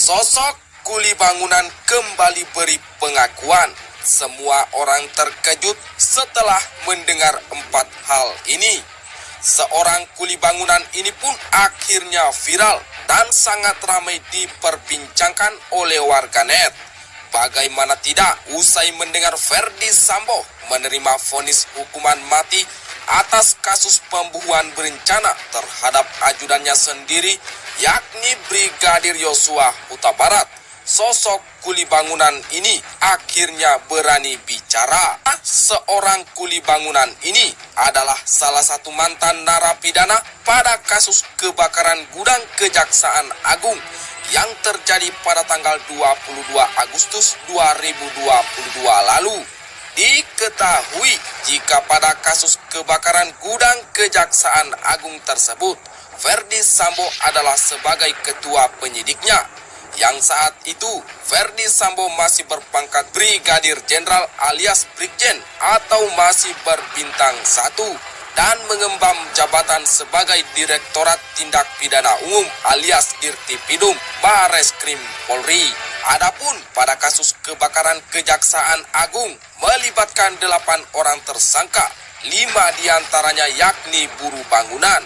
Sosok kuli bangunan kembali beri pengakuan. Semua orang terkejut setelah mendengar 4 hal ini. Seorang kuli bangunan ini pun akhirnya viral dan sangat ramai diperbincangkan oleh warganet. Bagaimana tidak, usai mendengar Ferdi Sambo menerima vonis hukuman mati atas kasus pembunuhan berencana terhadap ajudannya sendiri, yakni Brigadir Yosua Huta Barat. Sosok kuli bangunan ini akhirnya berani bicara. Seorang kuli bangunan ini adalah salah satu mantan narapidana pada kasus kebakaran gudang Kejaksaan Agung yang terjadi pada tanggal 22 Agustus 2022 lalu. Diketahui jika pada kasus kebakaran gudang Kejaksaan Agung tersebut, Ferdi Sambo adalah sebagai ketua penyidiknya. Yang saat itu, Ferdi Sambo masih berpangkat Brigadir Jenderal alias Brigjen atau masih berbintang 1 dan mengemban jabatan sebagai Direktorat Tindak Pidana Umum alias Dirtipidum Bareskrim Polri. Adapun pada kasus kebakaran Kejaksaan Agung melibatkan 8 orang tersangka, 5 diantaranya yakni buruh bangunan.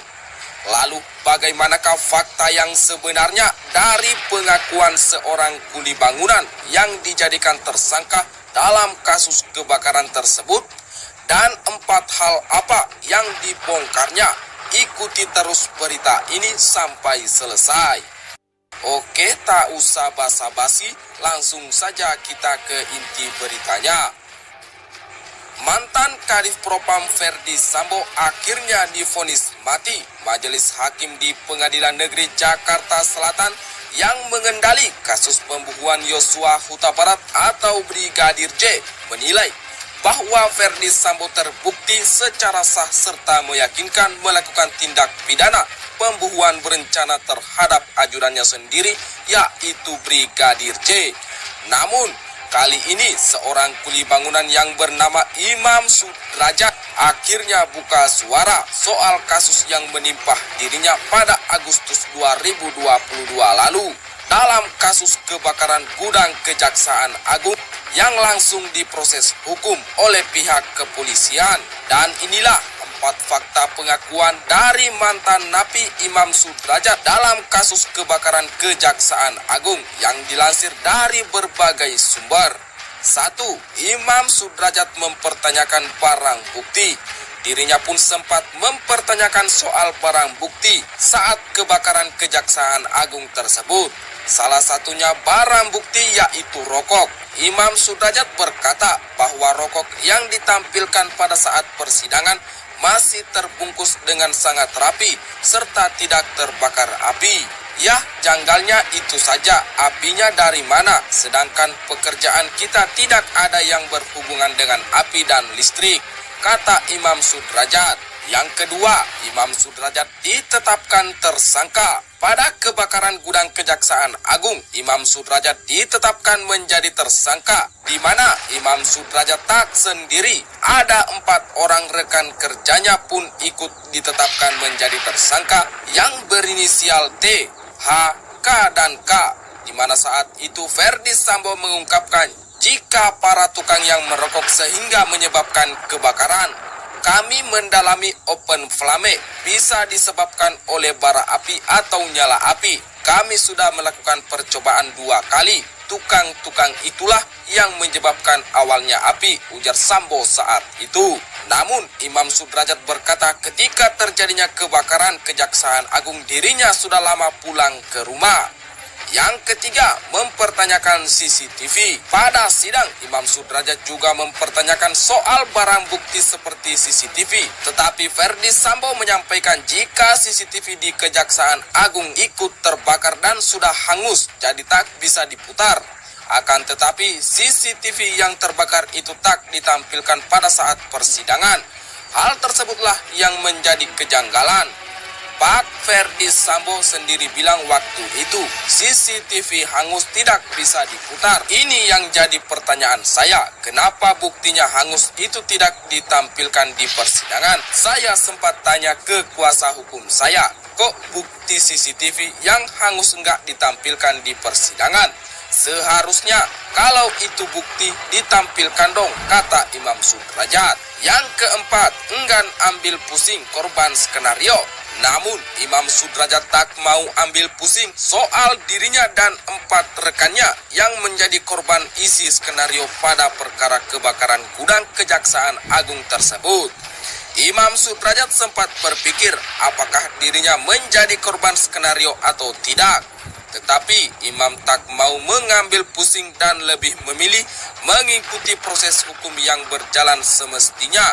Lalu bagaimanakah fakta yang sebenarnya dari pengakuan seorang kuli bangunan yang dijadikan tersangka dalam kasus kebakaran tersebut? Dan 4 hal apa yang dibongkarnya? Ikuti terus berita ini sampai selesai. Oke, tak usah basa-basi, langsung saja kita ke inti beritanya. Mantan Kadif Propam Ferdi Sambo akhirnya divonis mati. Majelis Hakim di Pengadilan Negeri Jakarta Selatan yang mengendali kasus pembunuhan Yosua Huta Barat atau Brigadir J menilai bahwa Ferdi Sambo terbukti secara sah serta meyakinkan melakukan tindak pidana pembunuhan berencana terhadap ajudannya sendiri, yaitu Brigadir J. Namun kali ini seorang kuli bangunan yang bernama Imam Sudrajat akhirnya buka suara soal kasus yang menimpa dirinya pada Agustus 2022 lalu dalam kasus kebakaran gudang Kejaksaan Agung yang langsung diproses hukum oleh pihak kepolisian. Dan inilah 4 fakta pengakuan dari mantan napi Imam Sudrajat dalam kasus kebakaran Kejaksaan Agung yang dilansir dari berbagai sumber. 1. Imam Sudrajat mempertanyakan barang bukti. Dirinya pun sempat mempertanyakan soal barang bukti saat kebakaran Kejaksaan Agung tersebut. Salah satunya barang bukti yaitu rokok. Imam Sudrajat berkata bahwa rokok yang ditampilkan pada saat persidangan masih terbungkus dengan sangat rapi serta tidak terbakar api. Yah, janggalnya itu saja, apinya dari mana? Sedangkan pekerjaan kita tidak ada yang berhubungan dengan api dan listrik, kata Imam Sudrajat. Yang kedua, Imam Sudrajat ditetapkan tersangka. Pada kebakaran gudang Kejaksaan Agung, Imam Sudrajat ditetapkan menjadi tersangka, di mana Imam Sudrajat tak sendiri. Ada 4 orang rekan kerjanya pun ikut ditetapkan menjadi tersangka yang berinisial T, H, K, dan K. Di mana saat itu Ferdi Sambo mengungkapkan jika para tukang yang merokok sehingga menyebabkan kebakaran. Kami mendalami open flame bisa disebabkan oleh bara api atau nyala api. Kami sudah melakukan percobaan 2 kali. Tukang-tukang itulah yang menyebabkan awalnya api, ujar Sambo saat itu. Namun Imam Sudrajat berkata ketika terjadinya kebakaran Kejaksaan Agung dirinya sudah lama pulang ke rumah. Yang ketiga, mempertanyakan CCTV. Pada sidang, Imam Sudrajat juga mempertanyakan soal barang bukti seperti CCTV. Tetapi Ferdi Sambo menyampaikan jika CCTV di Kejaksaan Agung ikut terbakar dan sudah hangus, jadi tak bisa diputar. Akan tetapi CCTV yang terbakar itu tak ditampilkan pada saat persidangan. Hal tersebutlah yang menjadi kejanggalan. Pak Ferdi Sambo sendiri bilang waktu itu CCTV hangus tidak bisa diputar. Ini yang jadi pertanyaan saya, kenapa buktinya hangus itu tidak ditampilkan di persidangan? Saya sempat tanya ke kuasa hukum saya, kok bukti CCTV yang hangus enggak ditampilkan di persidangan? Seharusnya kalau itu bukti ditampilkan dong, kata Imam Sudrajat. Yang keempat, enggan ambil pusing korban skenario. Namun Imam Sudrajat tak mau ambil pusing soal dirinya dan 4 rekannya yang menjadi korban isi skenario pada perkara kebakaran gudang Kejaksaan Agung tersebut. Imam Sudrajat sempat berpikir apakah dirinya menjadi korban skenario atau tidak. Tetapi Imam tak mau mengambil pusing dan lebih memilih mengikuti proses hukum yang berjalan semestinya.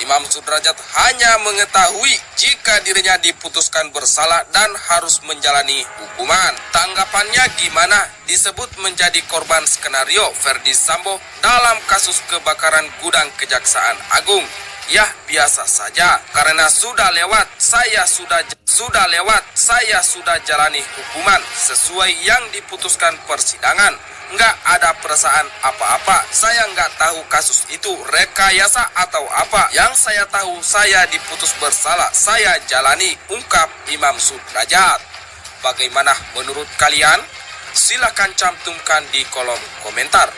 Imam Sudrajat hanya mengetahui jika dirinya diputuskan bersalah dan harus menjalani hukuman. Tanggapannya gimana disebut menjadi korban skenario Verdi Sambo dalam kasus kebakaran gudang Kejaksaan Agung? Ya, biasa saja, karena sudah lewat, saya sudah jalani hukuman sesuai yang diputuskan persidangan. Nggak ada perasaan apa-apa. Saya nggak tahu kasus itu rekayasa atau apa. Yang saya tahu saya diputus bersalah, saya jalani, ungkap Imam Sudrajat. Bagaimana menurut kalian? Silakan cantumkan di kolom komentar.